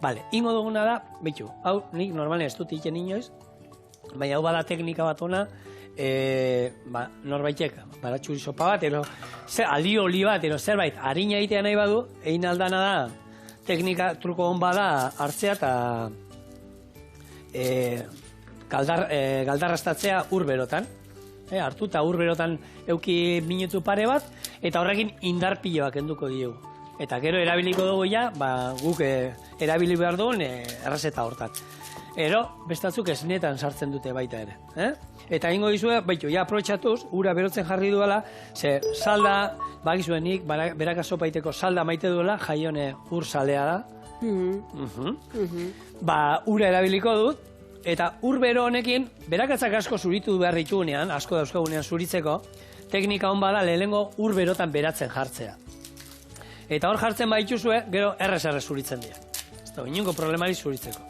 Bale, ingo duguna da, bitu, hau nik normalen ez dut iten inoiz, baina hau bada teknika bat ona, norbaitek, baratxuri sopa bat, aldi oli bat, zerbait, harina egitea nahi badu, egin aldana da, teknika truko hon bada hartzea eta galdarraztatzea urberotan. Hartu eta urberotan euki minutu pare bat, eta horrekin indar piloak kenduko diegu. Eta gero erabiliko dugu ja, guk erabili behar dugun errezeta hortan. Ero, bestatzuk esnetan sartzen dute baita ere. Eta ingo dizue, ja aprobetxatuz, ura berotzen jarri duela, ze salda, bakizuenik, beraka sopaiteko salda maite duela, jaione ur salea da. Ura erabiliko dut, eta ur bero honekin, berakatzak asko zuritu behar ditugunean, asko dauzkagunean zuritzeko, teknika hon bada lehenengo ur berotan beratzen jartzea. Eta hor jartzen baituzue, gero errez zuritzen dira. Ez da, inongo problemari zuritzeko.